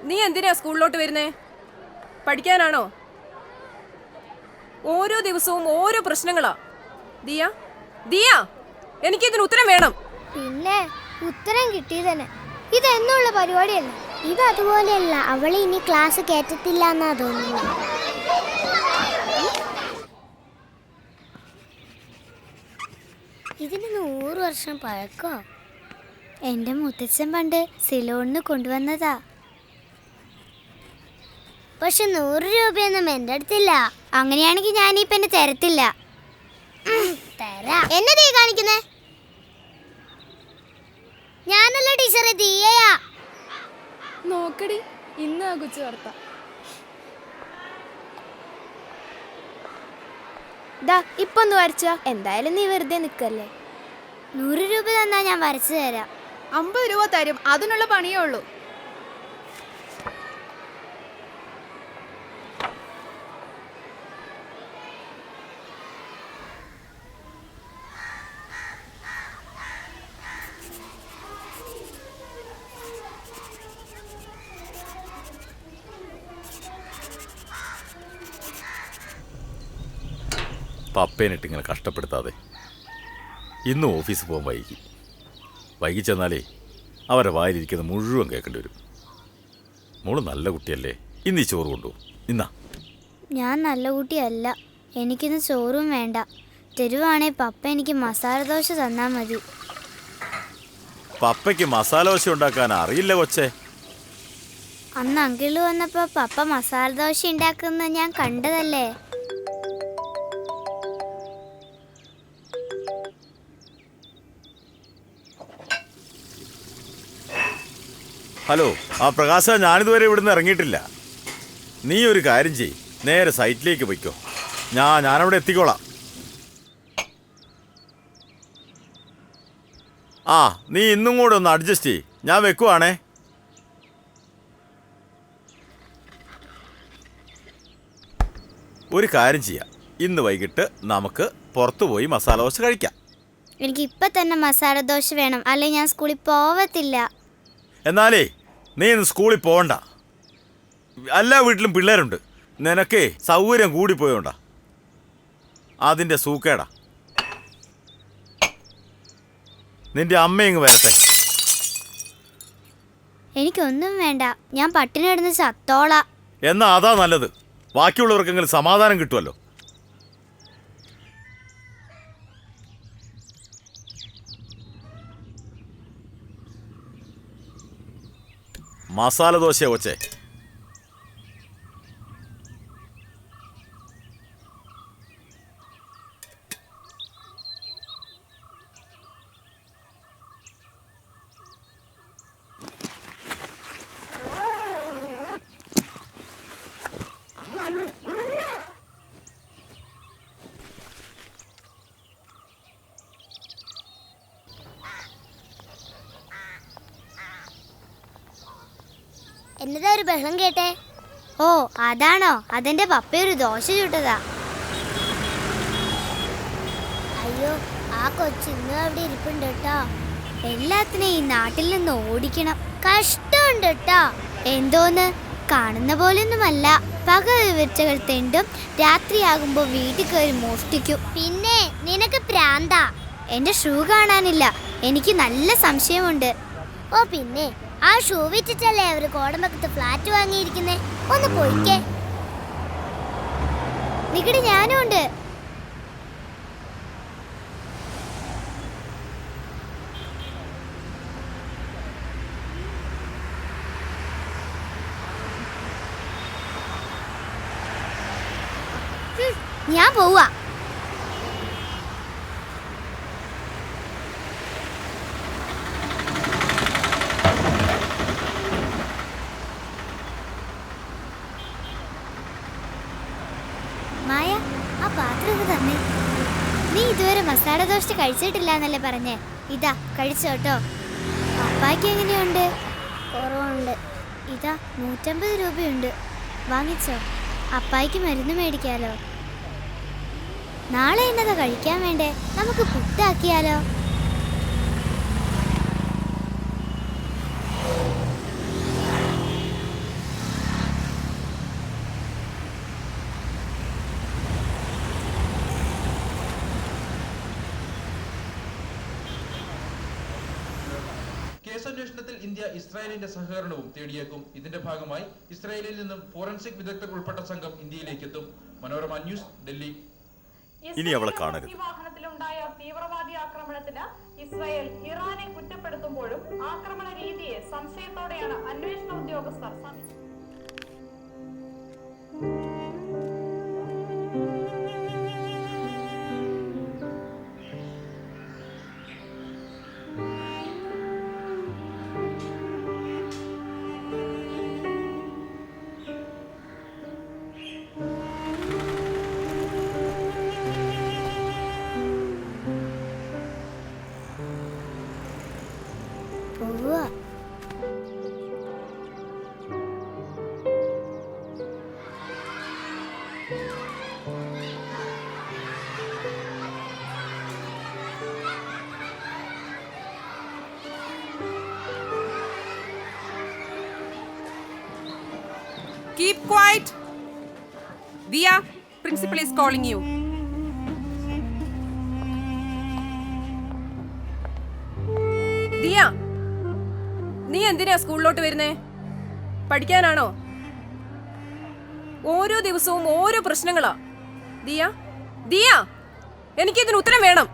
നീ എന്തിനാ സ്കൂളിലോട്ട് വരുന്നേ? പഠിക്കാനാണോ? ഓരോ ദിവസവും ഓരോ പ്രശ്നങ്ങളാ. ദിയ ദിയ, എനിക്കിതിന് ഉത്തരം വേണം. പിന്നെ ഉത്തരം കിട്ടിയതന്നെ. ഇതെന്നുള്ള പരിപാടിയല്ല. ഇത് അതുപോലെയല്ല. അവളെ ഇനി ക്ലാസ് കയറ്റത്തില്ല എന്നാ തോന്നുന്നു. ഇതിന് 100 വർഷം പഴക്കോ? എൻ്റെ മുത്തച്ഛൻ പണ്ട് സിലോണിന് കൊണ്ടുവന്നതാ. പക്ഷെ 100 രൂപയൊന്നും എൻ്റെ അടുത്തില്ല. അങ്ങനെയാണെങ്കിൽ ഞാൻ ഈ പെണ്ണ് തരത്തില്ല. എന്നെ തീ കാണിക്കുന്നേ? ഞാനല്ല ടീച്ചറെ, ദിയയാ. നോക്കടി, ഇന്ന് ആ കൊച്ചു വാർത്ത. ഇപ്പൊ ഒന്ന് വരച്ച. എന്തായാലും നീ വെറുതെ നിക്കല്ലേ. 100 രൂപ തന്നാ ഞാൻ വരച്ചു തരാം. 50 രൂപ തരും, അതിനുള്ള പണിയേ ഉള്ളൂ. പപ്പേനിട്ട് ഇങ്ങനെ കഷ്ടപ്പെടുത്താതെ. ഇന്നും ഓഫീസിൽ പോകാൻ വൈകി ചെന്നാലേ അവരെ വായിലിരിക്കുന്ന മുഴുവൻ കേൾക്കേണ്ടി വരും. മോള് നല്ല കുട്ടിയല്ലേ, ഇന്ന് ഈ ചോറ് കൊണ്ടുപോകും. ഇന്നാ. ഞാൻ നല്ല കുട്ടിയല്ല. എനിക്കിന്ന് ചോറും വേണ്ട. തരുവാണേ പപ്പ എനിക്ക് മസാല ദോശ തന്നാ മതി. പപ്പയ്ക്ക് മസാല ദോശ ഉണ്ടാക്കാൻ അറിയില്ല കൊച്ചേ. അന്ന് അങ്കിള് വന്നപ്പോ പപ്പ മസാല ദോശ ഉണ്ടാക്കുന്ന ഞാൻ കണ്ടതല്ലേ. ഹലോ, ആ പ്രകാശ, ഞാനിതുവരെ ഇവിടുന്ന് ഇറങ്ങിയിട്ടില്ല. നീ ഒരു കാര്യം ചെയ്യ്, നേരെ സൈറ്റിലേക്ക് പോയിക്കോ. ഞാനവിടെ എത്തിക്കോളാം. ആ, നീ ഇന്നും കൂടെ ഒന്ന് അഡ്ജസ്റ്റ് ചെയ്യ്. ഞാൻ വെക്കുവാണേ. ഒരു കാര്യം ചെയ്യാം, ഇന്ന് വൈകിട്ട് നമുക്ക് പുറത്തു പോയി മസാല ദോശ കഴിക്കാം. എനിക്ക് ഇപ്പൊ തന്നെ മസാല ദോശ വേണം, അല്ലെ ഞാൻ സ്കൂളിൽ പോവത്തില്ല. എന്നാലേ നീ ഇന്ന് സ്കൂളിൽ പോകണ്ട. എല്ലാ വീട്ടിലും പിള്ളേരുണ്ട്. നിനക്കേ സൗകര്യം കൂടിപ്പോയോണ്ടാ. അതിൻ്റെ സൂക്കേടാ. നിന്റെ അമ്മ ഇങ്ങ് വരട്ടെ. എനിക്കൊന്നും വേണ്ട, ഞാൻ പട്ടിണി കിടന്ന് ചത്തോളാം. എന്നാ അതാ നല്ലത്. ബാക്കിയുള്ളവർക്കെങ്കിലും സമാധാനം കിട്ടുമല്ലോ. മസാല ദോശ കൊച്ചേ. എന്നതാ ഒരു ബഹളം കേട്ടെ? ഓ, അതാണോ? അതെന്റെ പപ്പയൊരു ദോശ ചുട്ടതാ. അയ്യോ, ആ കൊച്ചു ഇന്നും അവിടെ ഇരിപ്പുണ്ട് കേട്ടോ. എല്ലാത്തിനും ഈ നാട്ടിൽ നിന്ന് ഓടിക്കണം. കഷ്ടമുണ്ട് കേട്ടോ. എന്തോന്ന്, കാണുന്ന പോലൊന്നുമല്ല. പകൽ വിവരിച്ചകൾ തെണ്ടും, രാത്രിയാകുമ്പോ വീട്ടിൽ കയറി മോഷ്ടിക്കും. പിന്നെ നിനക്ക് പ്രാന്താ. എന്റെ ഷൂ കാണാനില്ല. എനിക്ക് നല്ല സംശയമുണ്ട്. ഓ പിന്നെ, ആ ഷൂ വിറ്റിട്ടല്ലേ അവര് കോടമ്പക്കത്ത് ഫ്ലാറ്റ് വാങ്ങിയിരിക്കുന്നേ. ഒന്ന് പോയിക്കേ. നികടി ഞാനും ഉണ്ട്. ഞാൻ പോവാ. മായ, ആ പാത്രം തന്നെ. നീ ഇതുവരെ മസാല ദോശ കഴിച്ചിട്ടില്ല എന്നല്ലേ പറഞ്ഞേ? ഇതാ കഴിച്ചോട്ടോ. പപ്പായ്ക്ക് എങ്ങനെയുണ്ട്? കുറവുണ്ട്. ഇതാ 150 രൂപയുണ്ട്, വാങ്ങിച്ചോ. അപ്പായ്ക്ക് മരുന്ന് മേടിക്കാലോ. നാളെ എന്നതാ കഴിക്കാൻ വേണ്ടേ? നമുക്ക് പുട്ടാക്കിയാലോ? കേസന്വേഷണത്തിൽ ഇന്ത്യ ഇസ്രായേലിന്റെ സഹകരണവും തേടിയേക്കും. ഇതിന്റെ ഭാഗമായി ഇസ്രായേലിൽ നിന്നും ഫോറൻസിക് വിദഗ്ധർ ഉൾപ്പെട്ട സംഘം ഇന്ത്യയിലേക്ക് എത്തും. മനോരമ ന്യൂസ്, ഡൽഹി. ഇനി അവളെ കാണരുത്. വാഹനത്തിലുണ്ടായ തീവ്രവാദി ആക്രമണത്തിന് ഇസ്രായേൽ ഇറാനെ കുറ്റപ്പെടുത്തുമ്പോഴും ആക്രമണ രീതിയെ സംശയത്തോടെയാണ് അന്വേഷണ ഉദ്യോഗസ്ഥർ സമീപിച്ചത്. പോവാ. Keep quiet. Dia, principal is calling you. Dia, നീ എന്തിനാ സ്കൂളിലോട്ട് വരുന്നേ? പഠിക്കാനാണോ? ഓരോ ദിവസവും ഓരോ പ്രശ്നങ്ങളാ. ദിയ, ദിയ, എനിക്കിതിന് ഉത്തരം വേണം.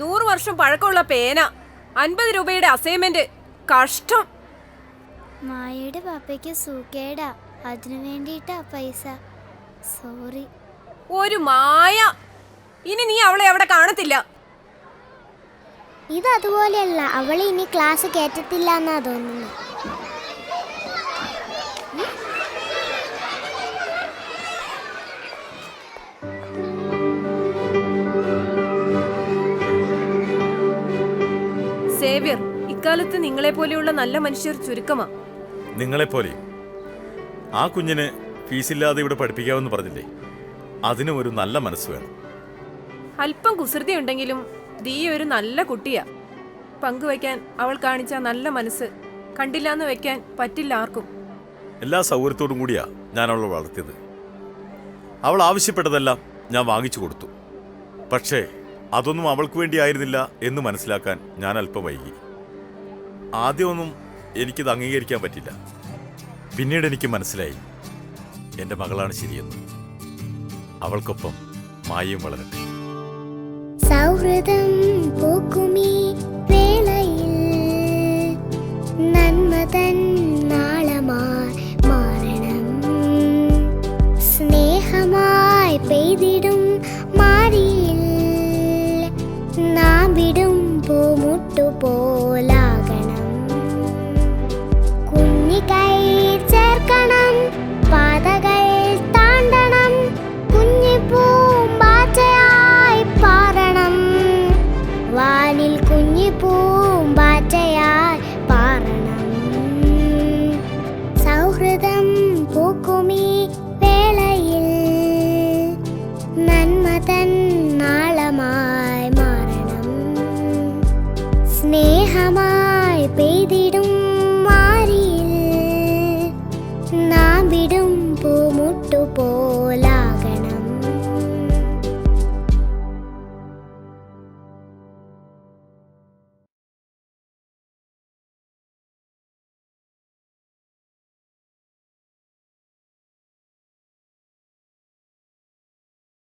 100 വർഷം പഴക്കമുള്ള പേന, 50 രൂപയുടെ അസൈൻമെന്റ്, കഷ്ടം. മായയുടെ പാപ്പയ്ക്ക് സൂക്കേടാ, അതിനു വേണ്ടിയിട്ടാ പൈസ. സോറി. ഒരു മായ, ഇനി നീ അവളെ അവിടെ കാണത്തില്ല. ഇതതുപോലെയല്ല, അവളെ ഇനി ക്ലാസ് കയറ്റത്തില്ല എന്നാ തോന്നുന്നു. സേവ്യർ, ഇക്കാലത്ത് നിങ്ങളെ പോലെയുള്ള നല്ല മനുഷ്യർ ചുരുക്കമാ. നിങ്ങളെപ്പോലെ ആ കുഞ്ഞിന് ഫീസില്ലാതെ ഇവിടെ പഠിപ്പിക്കാമെന്ന് പറഞ്ഞില്ലേ? അതിനും ഒരു നല്ല മനസ്സ് വേണം. അല്പം കുസൃതി ഉണ്ടെങ്കിലും ദിയ ഒരു നല്ല കുട്ടിയാ. പങ്കുവയ്ക്കാൻ അവൾ കാണിച്ച നല്ല മനസ്സ് കണ്ടില്ലാന്ന് വെക്കാൻ പറ്റില്ല ആർക്കും. എല്ലാ സൗകര്യത്തോടും കൂടിയാ ഞാൻ അവളെ വളർത്തിയത്. അവൾ ആവശ്യപ്പെട്ടതെല്ലാം ഞാൻ വാങ്ങിച്ചു കൊടുത്തു. പക്ഷേ അതൊന്നും അവൾക്ക് വേണ്ടിയായിരുന്നില്ല എന്ന് മനസ്സിലാക്കാൻ ഞാൻ അല്പം വൈകി. ആദ്യമൊന്നും എനിക്കിത് അംഗീകരിക്കാൻ പറ്റില്ല. പിന്നീട് എനിക്ക് മനസ്സിലായി എൻ്റെ മകളാണ് ശരിയെന്ന്. അവൾക്കൊപ്പം മായയും വളരട്ടെ. സൗഹൃദം പൂക്കുമീ വേളയിൽ നന്മതൻ നാളമായി മാറണം. സ്നേഹമായി പെയ്തിടും മാരിയിൽ നാം വിടും പൂമുട്ടുപോലാകണം. കുഞ്ഞിക്കൈ ചേർക്കണം, പാതകൾ താണ്ടണം, കുഞ്ഞിപ്പൂമ്പാറ്റയായി പാറണം. വാനിൽ കുഞ്ഞിപ്പൂമ്പാറ്റയായി പാറണം. സൗഹൃദം പൂക്കുമീ വേളയിൽ നന്മതൻ നാളമായി മാറണം. സ്നേഹമായി പെയ്തിടും മാരിയിൽ നാം വിടും പൂമുട്ടുപോ